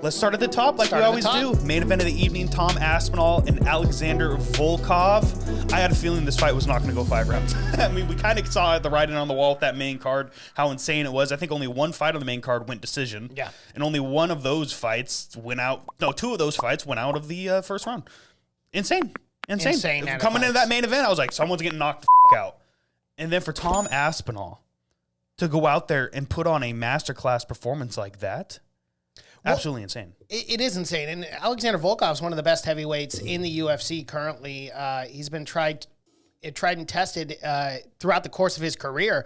Let's start at the top like we always do. Main event of the evening, Tom Aspinall and Alexander Volkov. I had a feeling this fight was not going to go 5 rounds. I mean, we kind of saw the writing on the wall with that main card, how insane it was. I think only one fight on the main card went decision. Yeah. And only one of those fights went out. No, 2 of those fights went out of the first round. Insane. Coming into that main event, I was like, someone's getting knocked the out. And then for Tom Aspinall to go out there and put on a masterclass performance like that, absolutely insane. It is insane. And Alexander Volkov is one of the best heavyweights in the UFC currently. He's been tried and tested throughout the course of his career.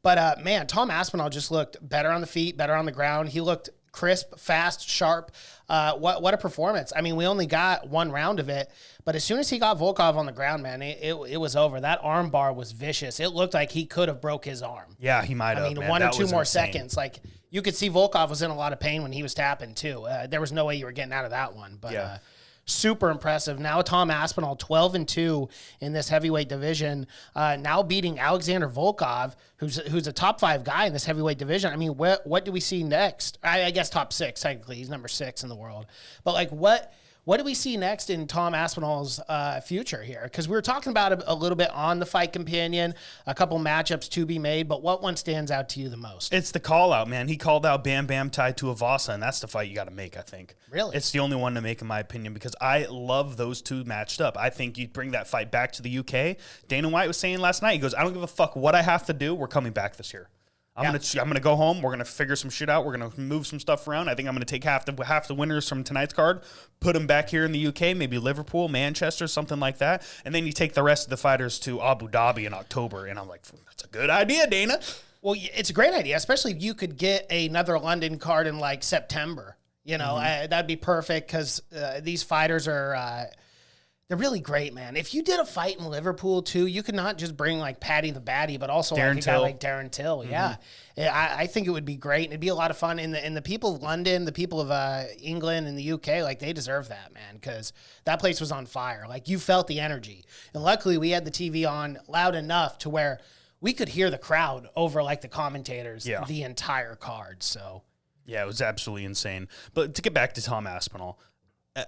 But, man, Tom Aspinall just looked better on the feet, better on the ground. He looked crisp, fast, sharp. What a performance. I mean, we only got 1 round of it. But as soon as he got Volkov on the ground, man, it was over. That arm bar was vicious. It looked like he could have broke his arm. Yeah, he might have. I mean, 1 or 2 more seconds. Like, you could see Volkov was in a lot of pain when he was tapping, too. There was no way you were getting out of that one. But yeah. Super impressive. Now Tom Aspinall, 12-2 in this heavyweight division, now beating Alexander Volkov, who's a top 5 guy in this heavyweight division. I mean, what do we see next? I guess top 6, technically. He's number 6 in the world. But, like, what do we see next in Tom Aspinall's future here? Because we were talking about it a little bit on the Fight Companion, a couple matchups to be made, but what one stands out to you the most? It's the call-out, man. He called out Bam Bam Tai TUIVASA, and that's the fight you got to make, I think. Really? It's the only one to make, in my opinion, because I love those 2 matched up. I think you'd bring that fight back to the UK. Dana White was saying last night, he goes, I don't give a fuck what I have to do. We're coming back this year. I'm gonna go home. We're gonna figure some shit out. We're gonna move some stuff around. I think I'm gonna take half the winners from tonight's card, put them back here in the UK, maybe Liverpool, Manchester, something like that, and then you take the rest of the fighters to Abu Dhabi in October. And I'm like, that's a good idea, Dana. Well, it's a great idea, especially if you could get another London card in like September. You know, that'd be perfect because these fighters are. They're really great, man. If you did a fight in Liverpool, too, you could not just bring, like, Paddy the Baddy, but also like a guy like Darren Till. Yeah. I think it would be great, and it'd be a lot of fun. And the people of London, the people of England and the UK, like, they deserve that, man, because that place was on fire. Like, you felt the energy. And luckily, we had the TV on loud enough to where we could hear the crowd over, like, the commentators the entire card, so. Yeah, it was absolutely insane. But to get back to Tom Aspinall,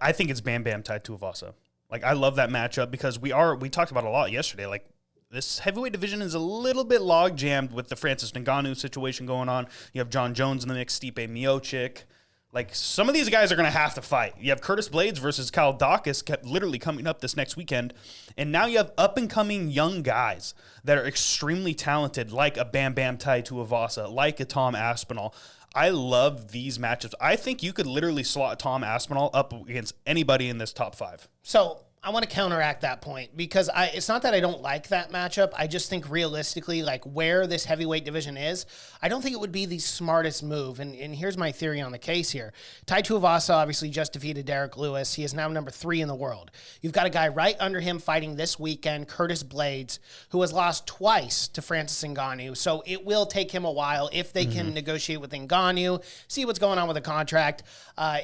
I think it's Bam Bam Tai TUIVASA. Like, I love that matchup because we talked about it a lot yesterday. Like, this heavyweight division is a little bit log-jammed with the Francis Ngannou situation going on. You have John Jones in the mix, Stipe Miocic. Like, some of these guys are going to have to fight. You have Curtis Blades versus Kyle Dawkins literally coming up this next weekend. And now you have up-and-coming young guys that are extremely talented, like a Bam Bam Tai TUIVASA, like a Tom Aspinall. I love these matchups. I think you could literally slot Tom Aspinall up against anybody in this top 5. So I want to counteract that point because it's not that I don't like that matchup. I just think realistically, like where this heavyweight division is, I don't think it would be the smartest move. And here's my theory on the case here. Tai Tuivasa obviously just defeated Derek Lewis. He is now number 3 in the world. You've got a guy right under him fighting this weekend, Curtis Blades, who has lost twice to Francis Ngannou. So it will take him a while if they can negotiate with Ngannou, see what's going on with the contract.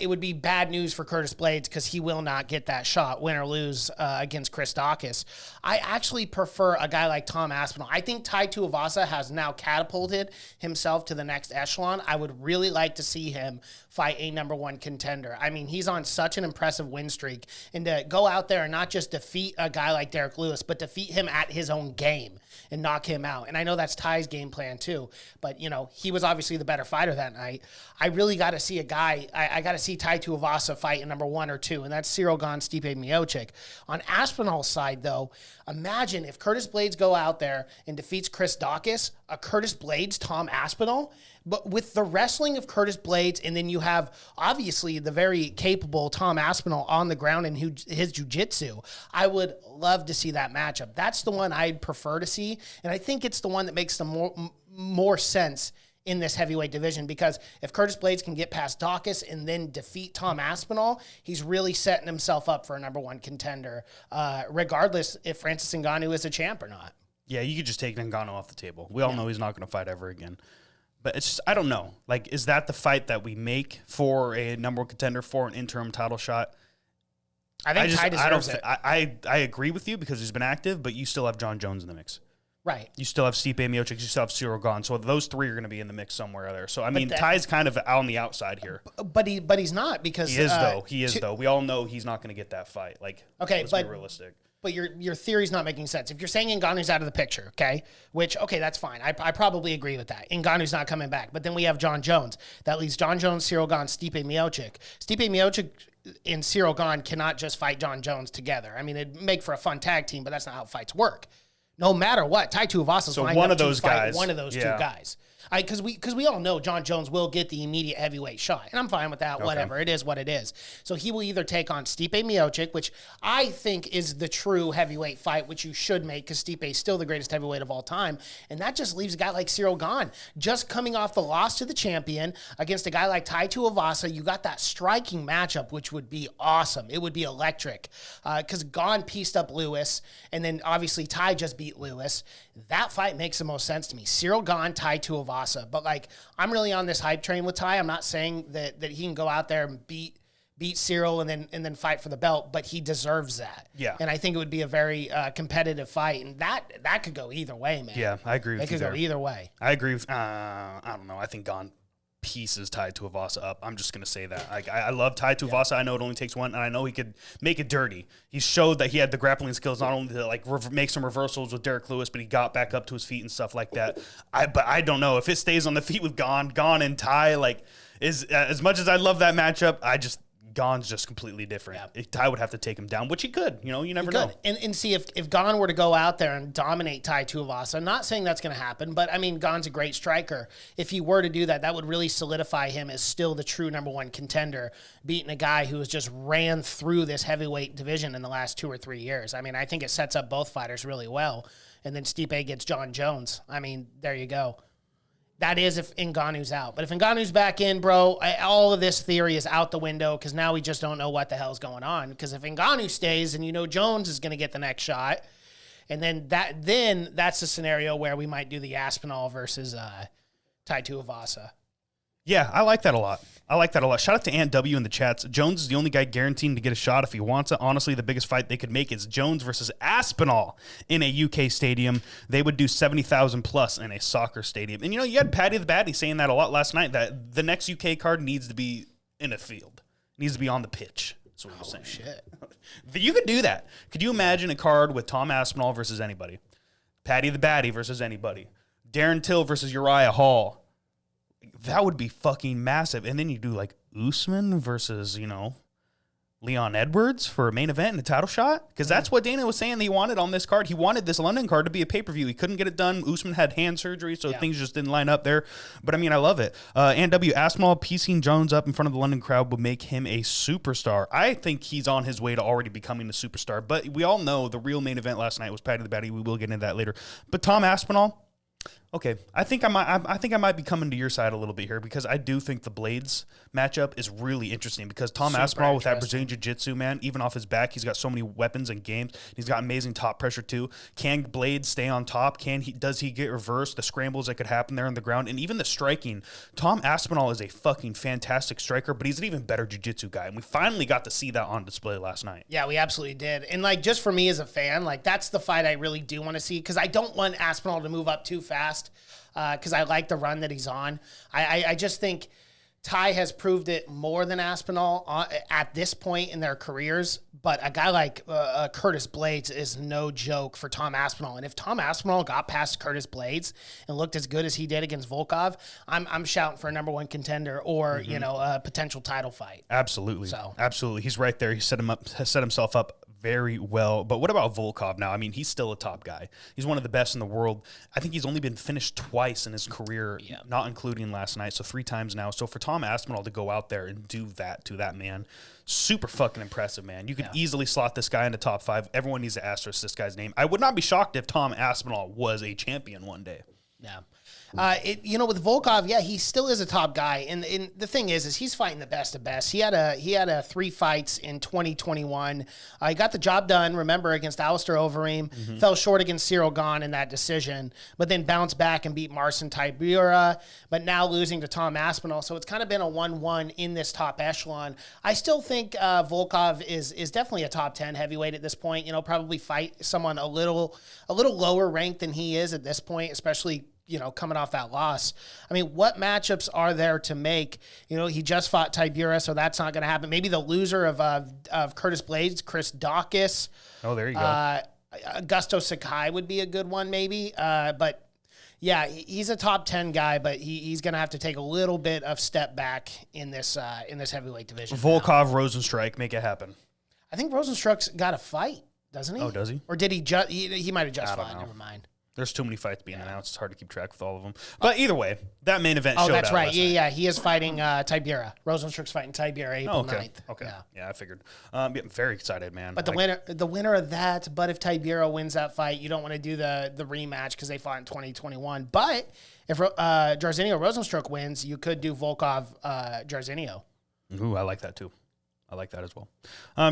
It would be bad news for Curtis Blades because he will not get that shot, win or lose, against Chris Dawkins. I actually prefer a guy like Tom Aspinall. I think Tai Tuivasa has now catapulted himself to the next echelon. I would really like to see him fight a number 1 contender. I mean, he's on such an impressive win streak, and to go out there and not just defeat a guy like Derek Lewis, but defeat him at his own game and knock him out. And I know that's Ty's game plan too, but you know, he was obviously the better fighter that night. I really got to see a guy, I got to see Tai Tuivasa fight in number 1 or 2, and that's Cyril Gane, Stipe Miocic. On Aspinall's side, though, imagine if Curtis Blades go out there and defeats Chris Dawkins, a Curtis Blades, Tom Aspinall, but with the wrestling of Curtis Blades, and then you have, obviously, the very capable Tom Aspinall on the ground in his jiu-jitsu, I would love to see that matchup. That's the one I'd prefer to see, and I think it's the one that makes the more sense in this heavyweight division, because if Curtis Blades can get past Dawkins and then defeat Tom Aspinall, he's really setting himself up for a number 1 contender, regardless if Francis Ngannou is a champ or not. Yeah, you could just take Ngannou off the table. We all know he's not going to fight ever again. But it's just, I don't know. Like, is that the fight that we make for a number 1 contender for an interim title shot? I think Tai deserves it. I agree with you because he's been active, but you still have John Jones in the mix. Right. You still have Stipe Miocic, you still have Cyril Gane. So those three are going to be in the mix somewhere there. So, I mean, Ty's kind of on the outside here. But he's not because... He is, though. He is, though. We all know he's not going to get that fight. Like, let's be realistic. But your theory's not making sense. If you're saying Ngannou's out of the picture, okay, that's fine. I probably agree with that. Ngannou's not coming back. But then we have John Jones. That leaves John Jones, Cyril Gane, Stipe Miocic. Stipe Miocic and Cyril Gane cannot just fight John Jones together. I mean, it'd make for a fun tag team, but that's not how fights work. No matter what, Tai Tuivasa's so lined one up of those to fight guys. One of those two guys. Because we all know John Jones will get the immediate heavyweight shot, and I'm fine with that. Okay. Whatever, it is what it is. So he will either take on Stipe Miocic, which I think is the true heavyweight fight, which you should make because Stipe is still the greatest heavyweight of all time, and that just leaves a guy like Cyril Gane just coming off the loss to the champion against a guy like Tai Tuivasa. You got that striking matchup, which would be awesome. It would be electric because Gane pieced up Lewis, and then obviously Tai just beat Lewis. That fight makes the most sense to me. Cyril Gane, Tai Tuivasa. But like, I'm really on this hype train with Tai. I'm not saying that he can go out there and beat Cyril and then fight for the belt, but he deserves that. Yeah. And I think it would be a very competitive fight, and that could go either way, man. Yeah, I agree with you. It could go either way. I agree with, I don't know. I think Gane pieces Tai Tuivasa up. I'm just going to say that. I love Tai Tuivasa. I know it only takes one, and I know he could make it dirty. He showed that he had the grappling skills not only to like make some reversals with Derek Lewis, but he got back up to his feet and stuff like that. But I don't know if it stays on the feet with Gane and Tai. Like, is as much as I love that matchup, Gane's just completely different. Yeah. Tai would have to take him down, which he could. You know, you never know. And see, if Gane were to go out there and dominate Tai Tuivasa, I'm not saying that's going to happen, but I mean, Gane's a great striker. If he were to do that, that would really solidify him as still the true number one contender, beating a guy who has just ran through this heavyweight division in the last 2 or 3 years. I mean, I think it sets up both fighters really well. And then Stipe gets John Jones. I mean, there you go. That is if Ngannou's out. But if Ngannou's back in, bro, all of this theory is out the window because now we just don't know what the hell's going on. Because if Ngannou stays, and you know Jones is going to get the next shot, and then that's a scenario where we might do the Aspinall versus Tai Tuivasa. Yeah, I like that a lot. Shout out to Ant W in the chats. Jones is the only guy guaranteed to get a shot if he wants it. Honestly, the biggest fight they could make is Jones versus Aspinall in a UK stadium. They would do 70,000 plus in a soccer stadium. And you know, you had Paddy the Baddy saying that a lot last night, that the next UK card needs to be in a field. It needs to be on the pitch. That's what I'm saying. Shit. You could do that. Could you imagine a card with Tom Aspinall versus anybody? Paddy the Baddy versus anybody? Darren Till versus Uriah Hall? That would be fucking massive. And then you do like Usman versus, Leon Edwards for a main event and a title shot. Because that's what Dana was saying he wanted on this card. He wanted this London card to be a pay-per-view. He couldn't get it done. Usman had hand surgery, so things just didn't line up there. But, I mean, I love it. And W. Aspinall piecing Jones up in front of the London crowd would make him a superstar. I think he's on his way to already becoming a superstar. But we all know the real main event last night was Paddy the Baddy. We will get into that later. But Tom Aspinall... Okay, I think I might be coming to your side a little bit here because I do think the Blades matchup is really interesting because Tom Aspinall with that Brazilian Jiu-Jitsu, man, even off his back, he's got so many weapons and games. He's got amazing top pressure too. Can Blades stay on top? Does he get reversed? The scrambles that could happen there on the ground and even the striking. Tom Aspinall is a fucking fantastic striker, but he's an even better Jiu-Jitsu guy, and we finally got to see that on display last night. Yeah, we absolutely did. And like just for me as a fan, like that's the fight I really do want to see because I don't want Aspinall to move up too fast. Because I like the run that he's on. I just think Tai has proved it more than Aspinall at this point in their careers. But a guy like Curtis Blades is no joke for Tom Aspinall. And if Tom Aspinall got past Curtis Blades and looked as good as he did against Volkov, I'm shouting for a number one contender or a potential title fight. Absolutely, absolutely. He's right there. He set himself up very well. But what about Volkov now? I mean, he's still a top guy. He's one of the best in the world. I think he's only been finished twice in his career, not including last night, so 3 times now. So for Tom Aspinall to go out there and do that to that man, super fucking impressive, man. You could easily slot this guy into top 5. Everyone needs to asterisk this guy's name. I would not be shocked if Tom Aspinall was a champion one day. Yeah. With Volkov, yeah, he still is a top guy. And the thing is he's fighting the best of best. He had 3 fights in 2021. He got the job done, remember, against Alistair Overeem. Fell short against Cyril Gahn in that decision, but then bounced back and beat Marcin Tybura, but now losing to Tom Aspinall. So it's kind of been a 1-1 in this top echelon. I still think Volkov is definitely a top 10 heavyweight at this point. Probably fight someone a little lower ranked than he is at this point, especially coming off that loss. I mean, what matchups are there to make? He just fought Tybura, so that's not going to happen. Maybe the loser of Curtis Blades, Chris Dawkins. Oh, there you go. Augusto Sakai would be a good one, maybe. But yeah, he's a top 10 guy, but he's going to have to take a little bit of step back in this heavyweight division. Volkov, Rosenstrike, make it happen. I think Rosenstruck's got a fight, doesn't he? Oh, does he? Or did he just? He might have just fought. Know. Never mind. There's too many fights being announced. It's hard to keep track with all of them. But either way, that main event showed out. Oh, that's right. Last night. Yeah. He is fighting Tybura. Rosenstruck's fighting Tybura April 9th. Okay. Yeah, I figured. I'm very excited, man. But the winner of that, but if Tybura wins that fight, you don't want to do the rematch because they fought in 2021. But if Jairzinho Rosenstruck wins, you could do Volkov Jairzinho. Ooh, I like that too. I like that as well.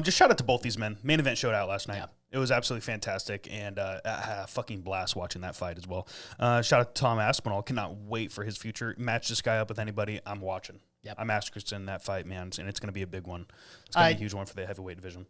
Just shout out to both these men. Main event showed out last night. Yeah. It was absolutely fantastic, and I had a fucking blast watching that fight as well. Shout out to Tom Aspinall. Cannot wait for his future. Match this guy up with anybody. I'm watching. Yep. I'm asterisk in that fight, man, and it's going to be a big one. It's going to be a huge one for the heavyweight division.